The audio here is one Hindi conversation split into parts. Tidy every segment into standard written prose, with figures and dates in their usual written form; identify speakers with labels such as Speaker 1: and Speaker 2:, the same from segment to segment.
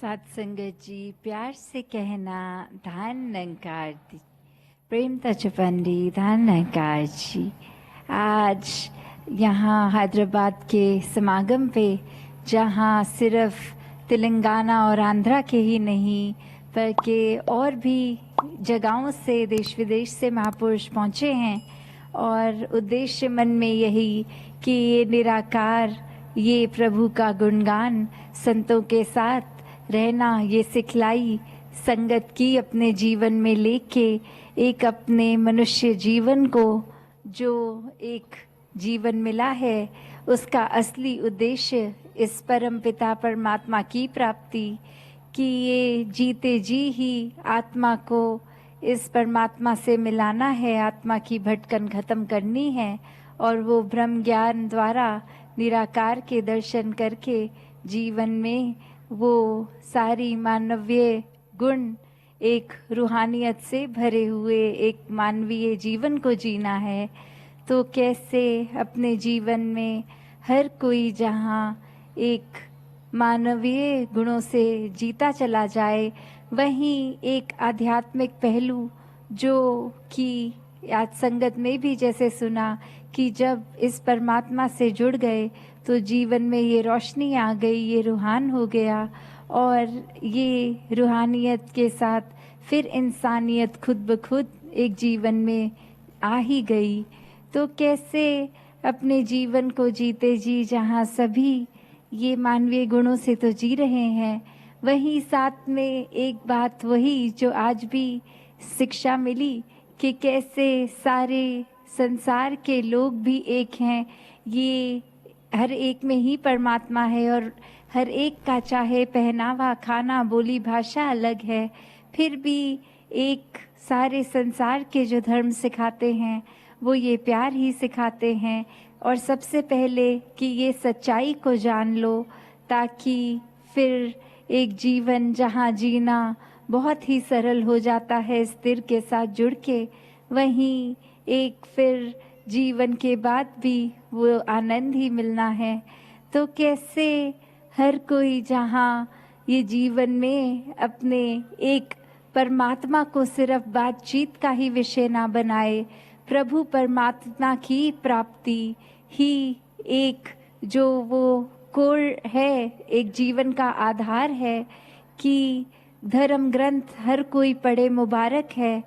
Speaker 1: सात संगत जी, प्यार से कहना धान नंकार दी, प्रेम तचपंडी धान नंकार जी। आज यहाँ हैदराबाद के समागम पे, जहाँ सिर्फ तेलंगाना और आंध्रा के ही नहीं बल्कि और भी जगहों से, देश विदेश से महापुरुष पहुँचे हैं, और उद्देश्य मन में यही कि ये निराकार, ये प्रभु का गुणगान संतों के साथ रहना, ये सिखलाई संगत की अपने जीवन में लेके एक अपने मनुष्य जीवन को जो एक जीवन मिला है उसका असली उद्देश्य इस परम पिता परमात्मा की प्राप्ति, कि ये जीते जी ही आत्मा को इस परमात्मा से मिलाना है, आत्मा की भटकन खत्म करनी है और वो ब्रह्म ज्ञान द्वारा निराकार के दर्शन करके जीवन में वो सारी मानवीय गुण एक रूहानियत से भरे हुए एक मानवीय जीवन को जीना है। तो कैसे अपने जीवन में हर कोई जहाँ एक मानवीय गुणों से जीता चला जाए, वहीं एक आध्यात्मिक पहलू जो कि आज संगत में भी जैसे सुना कि जब इस परमात्मा से जुड़ गए तो जीवन में ये रोशनी आ गई, ये रूहान हो गया, और ये रूहानियत के साथ फिर इंसानियत खुद ब खुद एक जीवन में आ ही गई। तो कैसे अपने जीवन को जीते जी जहाँ सभी ये मानवीय गुणों से तो जी रहे हैं, वहीं साथ में एक बात वही जो आज भी शिक्षा मिली कि कैसे सारे संसार के लोग भी एक हैं, ये हर एक में ही परमात्मा है और हर एक का चाहे पहनावा, खाना, बोली, भाषा अलग है, फिर भी एक सारे संसार के जो धर्म सिखाते हैं वो ये प्यार ही सिखाते हैं। और सबसे पहले कि ये सच्चाई को जान लो, ताकि फिर एक जीवन जहाँ जीना बहुत ही सरल हो जाता है स्थिर के साथ जुड़ के, वहीं एक फिर जीवन के बाद भी वो आनंद ही मिलना है। तो कैसे हर कोई जहाँ ये जीवन में अपने एक परमात्मा को सिर्फ बातचीत का ही विषय ना बनाए, प्रभु परमात्मा की प्राप्ति ही एक जो वो कोर है, एक जीवन का आधार है, कि धर्म ग्रंथ हर कोई पढ़े मुबारक है,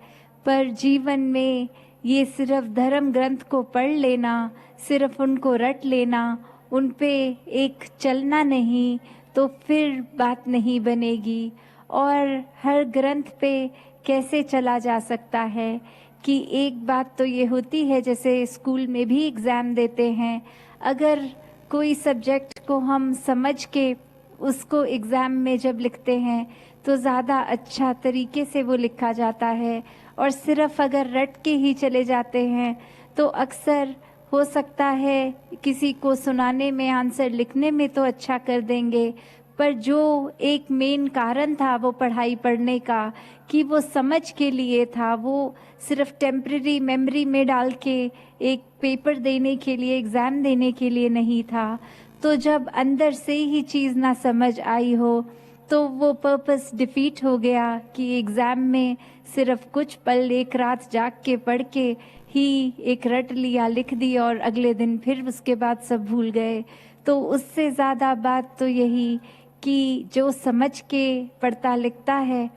Speaker 1: पर जीवन में ये सिर्फ धर्म ग्रंथ को पढ़ लेना, सिर्फ उनको रट लेना, उन पे एक चलना नहीं, तो फिर बात नहीं बनेगी। और हर ग्रंथ पे कैसे चला जा सकता है कि एक बात तो ये होती है, जैसे स्कूल में भी एग्ज़ाम देते हैं, अगर कोई सब्जेक्ट को हम समझ के उसको एग्ज़ाम में जब लिखते हैं तो ज़्यादा अच्छा तरीके से वो लिखा जाता है, और सिर्फ अगर रट के ही चले जाते हैं तो अक्सर हो सकता है किसी को सुनाने में, आंसर लिखने में तो अच्छा कर देंगे, पर जो एक मेन कारण था वो पढ़ाई पढ़ने का, कि वो समझ के लिए था, वो सिर्फ टेम्पररी मेमोरी में डाल के एक पेपर देने के लिए, एग्ज़ाम देने के लिए नहीं था। तो जब अंदर से ही चीज़ ना समझ आई हो तो वो पर्पस डिफीट हो गया, कि एग्ज़ाम में सिर्फ कुछ पल एक रात जाग के पढ़ के ही एक रट लिया, लिख दी, और अगले दिन फिर उसके बाद सब भूल गए। तो उससे ज़्यादा बात तो यही कि जो समझ के पढ़ता लिखता है,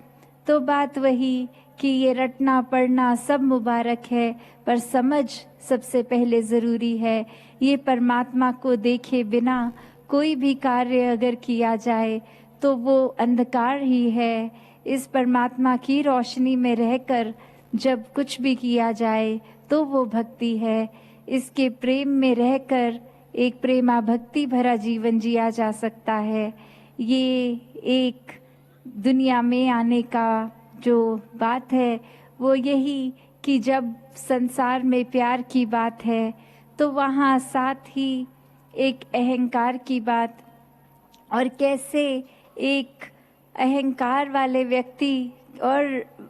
Speaker 1: तो बात वही कि ये रटना पढ़ना सब मुबारक है, पर समझ सबसे पहले ज़रूरी है। ये परमात्मा को देखे बिना कोई भी कार्य अगर किया जाए तो वो अंधकार ही है। इस परमात्मा की रोशनी में रहकर जब कुछ भी किया जाए तो वो भक्ति है। इसके प्रेम में रहकर एक प्रेमा भक्ति भरा जीवन जिया जा सकता है। ये एक दुनिया में आने का जो बात है वो यही कि जब संसार में प्यार की बात है तो वहाँ साथ ही एक अहंकार की बात, और कैसे एक अहंकार वाले व्यक्ति और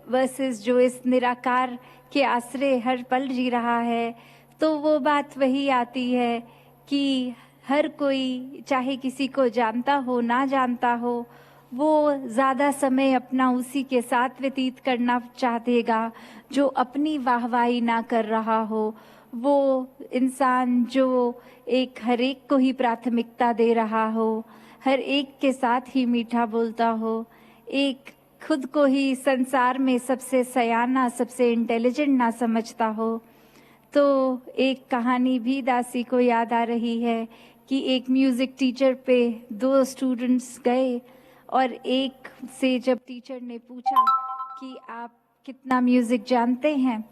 Speaker 1: वर्सेस जो इस निराकार के आश्रय हर पल जी रहा है, तो वो बात वही आती है कि हर कोई चाहे किसी को जानता हो ना जानता हो, वो ज़्यादा समय अपना उसी के साथ व्यतीत करना चाहेगा जो अपनी वाहवाही ना कर रहा हो। वो इंसान जो एक हर एक को ही प्राथमिकता दे रहा हो, हर एक के साथ ही मीठा बोलता हो, एक खुद को ही संसार में सबसे सयाना, सबसे इंटेलिजेंट ना समझता हो। तो एक कहानी भी दासी को याद आ रही है कि एक म्यूज़िक टीचर पे 2 स्टूडेंट्स गए और एक से जब टीचर ने पूछा कि आप कितना म्यूज़िक जानते हैं,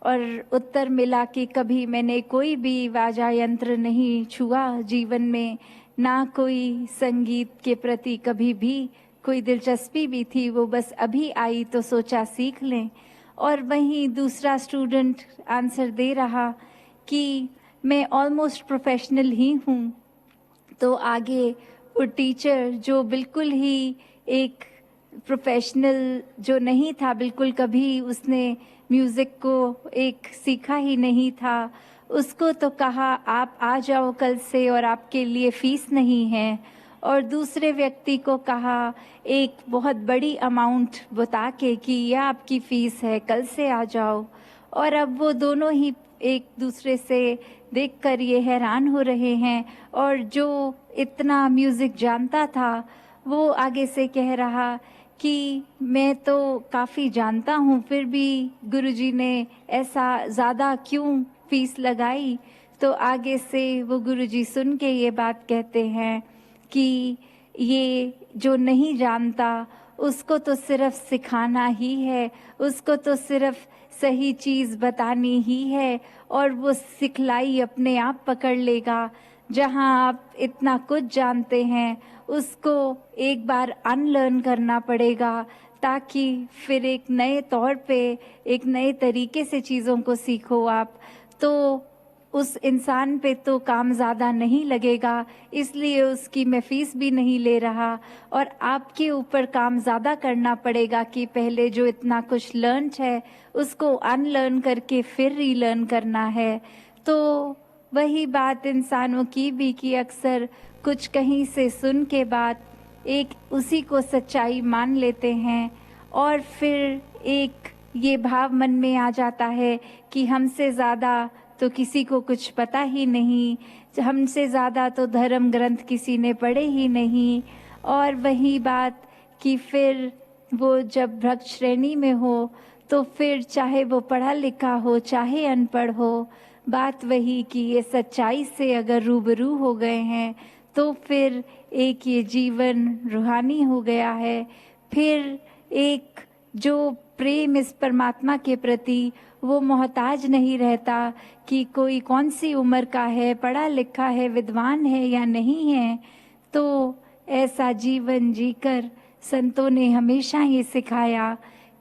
Speaker 1: और उत्तर मिला कि कभी मैंने कोई भी वाजा यंत्र नहीं छुआ जीवन में, ना कोई संगीत के प्रति कभी भी कोई दिलचस्पी भी थी, वो बस अभी आई तो सोचा सीख लें। और वहीं दूसरा स्टूडेंट आंसर दे रहा कि मैं ऑलमोस्ट प्रोफेशनल ही हूँ। तो आगे वो टीचर जो बिल्कुल ही एक प्रोफेशनल जो नहीं था, बिल्कुल कभी उसने म्यूज़िक को एक सीखा ही नहीं था, उसको तो कहा आप आ जाओ कल से और आपके लिए फ़ीस नहीं है। और दूसरे व्यक्ति को कहा एक बहुत बड़ी अमाउंट बता के कि यह आपकी फ़ीस है, कल से आ जाओ। और अब वो दोनों ही एक दूसरे से देखकर ये हैरान हो रहे हैं, और जो इतना म्यूज़िक जानता था वो आगे से कह रहा कि मैं तो काफ़ी जानता हूँ, फिर भी गुरुजी ने ऐसा ज़्यादा क्यों फ़ीस लगाई। तो आगे से वो गुरुजी सुन के ये बात कहते हैं कि ये जो नहीं जानता उसको तो सिर्फ सिखाना ही है, उसको तो सिर्फ सही चीज़ बतानी ही है, और वो सिखलाई अपने आप पकड़ लेगा। जहाँ आप इतना कुछ जानते हैं उसको एक बार अनलर्न करना पड़ेगा, ताकि फिर एक नए तौर पे, एक नए तरीके से चीज़ों को सीखो आप। तो उस इंसान पे तो काम ज़्यादा नहीं लगेगा, इसलिए उसकी मैं फ़ीस भी नहीं ले रहा, और आपके ऊपर काम ज़्यादा करना पड़ेगा कि पहले जो इतना कुछ लर्न है उसको अनलर्न करके फिर रीलर्न करना है। तो वही बात इंसानों की भी कि अक्सर कुछ कहीं से सुन के बाद एक उसी को सच्चाई मान लेते हैं, और फिर एक ये भाव मन में आ जाता है कि हमसे ज़्यादा तो किसी को कुछ पता ही नहीं, हमसे ज़्यादा तो धर्म ग्रंथ किसी ने पढ़े ही नहीं। और वही बात कि फिर वो जब भ्रष्ट श्रेणी में हो तो फिर चाहे वो पढ़ा लिखा हो चाहे अनपढ़ हो, बात वही कि ये सच्चाई से अगर रूबरू हो गए हैं तो फिर एक ये जीवन रूहानी हो गया है। फिर एक जो प्रेम इस परमात्मा के प्रति, वो मोहताज नहीं रहता कि कोई कौन सी उम्र का है, पढ़ा लिखा है, विद्वान है या नहीं है। तो ऐसा जीवन जीकर संतों ने हमेशा ये सिखाया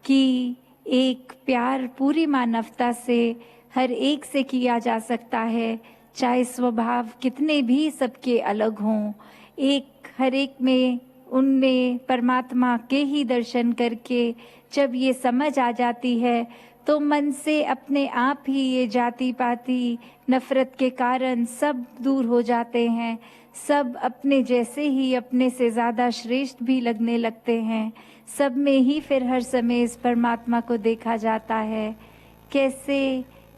Speaker 1: कि एक प्यार पूरी मानवता से हर एक से किया जा सकता है, चाहे स्वभाव कितने भी सबके अलग हों। एक हर एक में उनमें परमात्मा के ही दर्शन करके जब ये समझ आ जाती है तो मन से अपने आप ही ये जाति पाति नफरत के कारण सब दूर हो जाते हैं। सब अपने जैसे ही अपने से ज़्यादा श्रेष्ठ भी लगने लगते हैं। सब में ही फिर हर समय इस परमात्मा को देखा जाता है। कैसे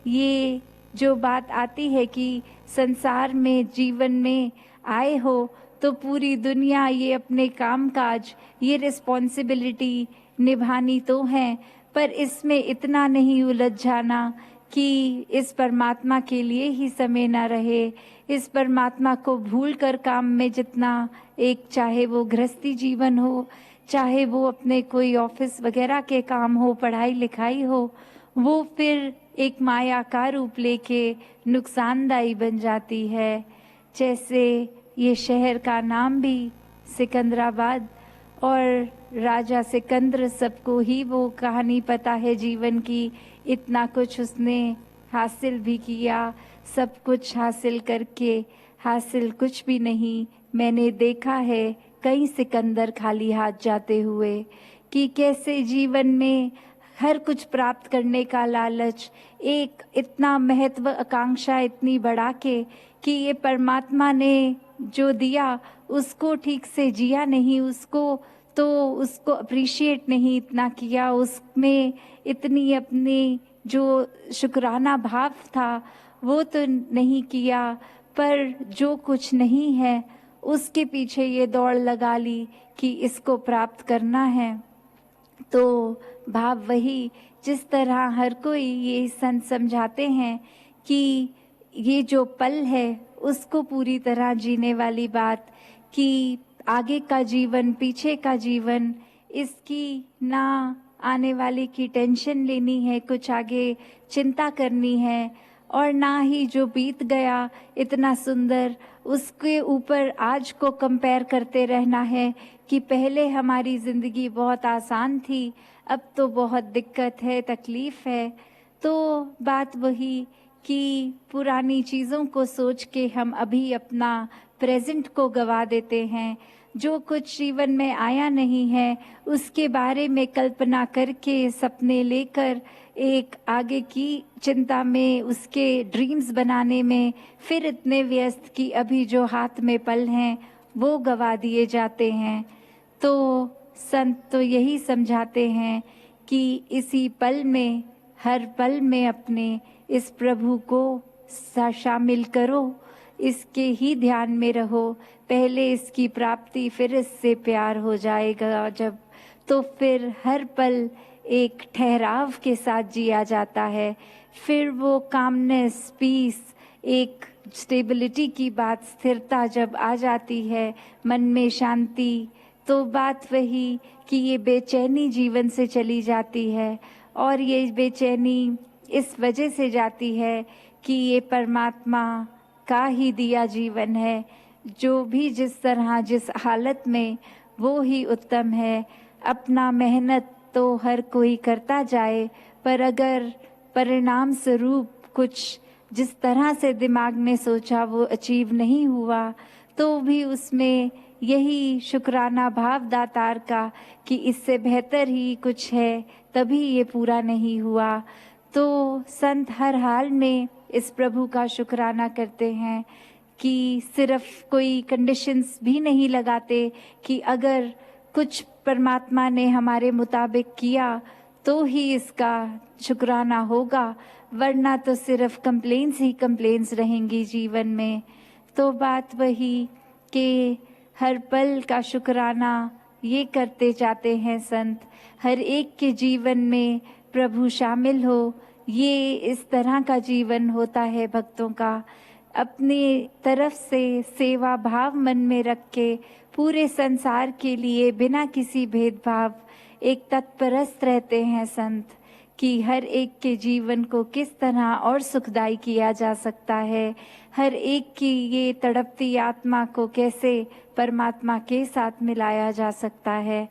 Speaker 1: ये जो बात आती है कि संसार में जीवन में आए हो तो पूरी दुनिया ये अपने कामकाज, ये रिस्पॉन्सिबिलिटी निभानी तो है, पर इसमें इतना नहीं उलझ जाना कि इस परमात्मा के लिए ही समय ना रहे। इस परमात्मा को भूल कर काम में जितना, एक चाहे वो गृहस्थी जीवन हो, चाहे वो अपने कोई ऑफिस वगैरह के काम हो, पढ़ाई लिखाई हो, वो फिर एक माया का रूप लेके नुकसानदायी बन जाती है। जैसे ये शहर का नाम भी सिकंदराबाद, और राजा सिकंदर, सबको ही वो कहानी पता है जीवन की। इतना कुछ उसने हासिल भी किया, सब कुछ हासिल करके हासिल कुछ भी नहीं। मैंने देखा है कई सिकंदर खाली हाथ जाते हुए, कि कैसे जीवन में हर कुछ प्राप्त करने का लालच, एक इतना महत्व आकांक्षा इतनी बढ़ा के कि ये परमात्मा ने जो दिया उसको ठीक से जिया नहीं, उसको तो उसको अप्रिशिएट नहीं इतना किया, उसमें इतनी अपनी जो शुक्राना भाव था वो तो नहीं किया, पर जो कुछ नहीं है उसके पीछे ये दौड़ लगा ली कि इसको प्राप्त करना है। तो भाव वही, जिस तरह हर कोई ये संत समझाते हैं कि ये जो पल है उसको पूरी तरह जीने वाली बात, कि आगे का जीवन पीछे का जीवन इसकी ना आने वाले की टेंशन लेनी है, कुछ आगे चिंता करनी है, और ना ही जो बीत गया इतना सुंदर उसके ऊपर आज को कंपेयर करते रहना है कि पहले हमारी ज़िंदगी बहुत आसान थी, अब तो बहुत दिक्कत है, तकलीफ़ है। तो बात वही कि पुरानी चीज़ों को सोच के हम अभी अपना प्रेजेंट को गवा देते हैं। जो कुछ जीवन में आया नहीं है उसके बारे में कल्पना करके, सपने लेकर एक आगे की चिंता में, उसके ड्रीम्स बनाने में फिर इतने व्यस्त कि अभी जो हाथ में पल हैं वो गवा दिए जाते हैं। तो संत तो यही समझाते हैं कि इसी पल में, हर पल में अपने इस प्रभु को शामिल करो, इसके ही ध्यान में रहो। पहले इसकी प्राप्ति, फिर इससे प्यार हो जाएगा जब, तो फिर हर पल एक ठहराव के साथ जिया जाता है। फिर वो कामनेस, पीस, एक स्टेबिलिटी की बात, स्थिरता जब आ जाती है, मन में शांति, तो बात वही कि ये बेचैनी जीवन से चली जाती है। और ये बेचैनी इस वजह से जाती है कि ये परमात्मा का ही दिया जीवन है, जो भी जिस तरह जिस हालत में वो ही उत्तम है। अपना मेहनत तो हर कोई करता जाए, पर अगर परिणाम स्वरूप कुछ जिस तरह से दिमाग ने सोचा वो अचीव नहीं हुआ, तो भी उसमें यही शुक्राना भाव दातार का कि इससे बेहतर ही कुछ है, तभी ये पूरा नहीं हुआ। तो संत हर हाल में इस प्रभु का शुक्राना करते हैं कि सिर्फ कोई कंडीशंस भी नहीं लगाते कि अगर कुछ परमात्मा ने हमारे मुताबिक किया तो ही इसका शुक्राना होगा, वरना तो सिर्फ कंप्लेंट्स ही कंप्लेंट्स रहेंगी जीवन में। तो बात वही कि हर पल का शुक्राना ये करते जाते हैं संत, हर एक के जीवन में प्रभु शामिल हो, ये इस तरह का जीवन होता है भक्तों का। अपनी तरफ से सेवा भाव मन में रख के पूरे संसार के लिए बिना किसी भेदभाव एक तत्परस्त रहते हैं संत, कि हर एक के जीवन को किस तरह और सुखदायी किया जा सकता है, हर एक की ये तड़पती आत्मा को कैसे परमात्मा के साथ मिलाया जा सकता है।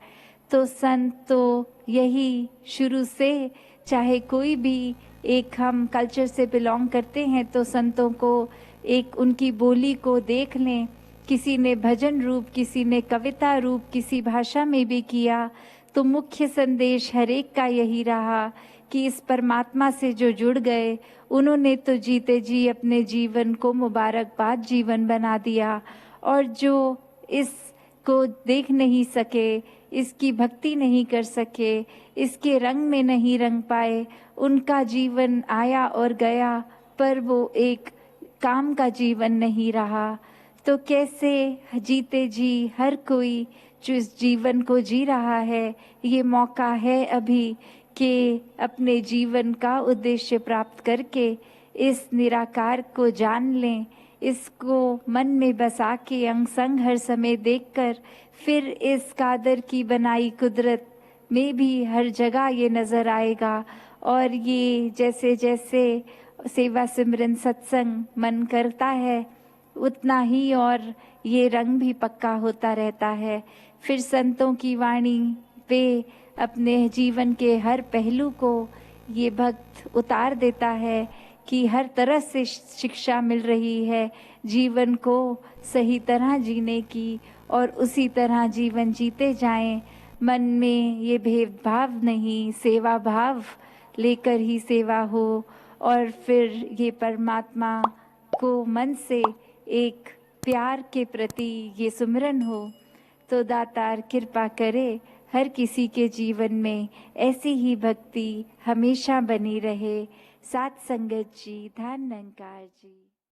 Speaker 1: तो संत तो यही शुरू से, चाहे कोई भी एक हम कल्चर से बिलोंग करते हैं तो संतों को एक उनकी बोली को देख लें, किसी ने भजन रूप, किसी ने कविता रूप, किसी भाषा में भी किया, तो मुख्य संदेश हर एक का यही रहा कि इस परमात्मा से जो जुड़ गए उन्होंने तो जीते जी अपने जीवन को मुबारकबाद जीवन बना दिया, और जो इसको देख नहीं सके, इसकी भक्ति नहीं कर सके, इसके रंग में नहीं रंग पाए, उनका जीवन आया और गया, पर वो एक काम का जीवन नहीं रहा। तो कैसे जीते जी हर कोई जो इस जीवन को जी रहा है, ये मौका है अभी कि अपने जीवन का उद्देश्य प्राप्त करके इस निराकार को जान लें, इसको मन में बसा के अंग संग हर समय देखकर, फिर इस कादर की बनाई कुदरत में भी हर जगह ये नज़र आएगा। और ये जैसे जैसे सेवा सिमरन सत्संग मन करता है उतना ही और ये रंग भी पक्का होता रहता है। फिर संतों की वाणी पे अपने जीवन के हर पहलू को ये भक्त उतार देता है कि हर तरह से शिक्षा मिल रही है जीवन को सही तरह जीने की, और उसी तरह जीवन जीते जाएं। मन में ये भेदभाव नहीं, सेवा भाव लेकर ही सेवा हो, और फिर ये परमात्मा को मन से एक प्यार के प्रति ये सुमिरन हो। तो दातार कृपा करे हर किसी के जीवन में ऐसी ही भक्ति हमेशा बनी रहे। साथ संगत जी, धन निरंकार जी।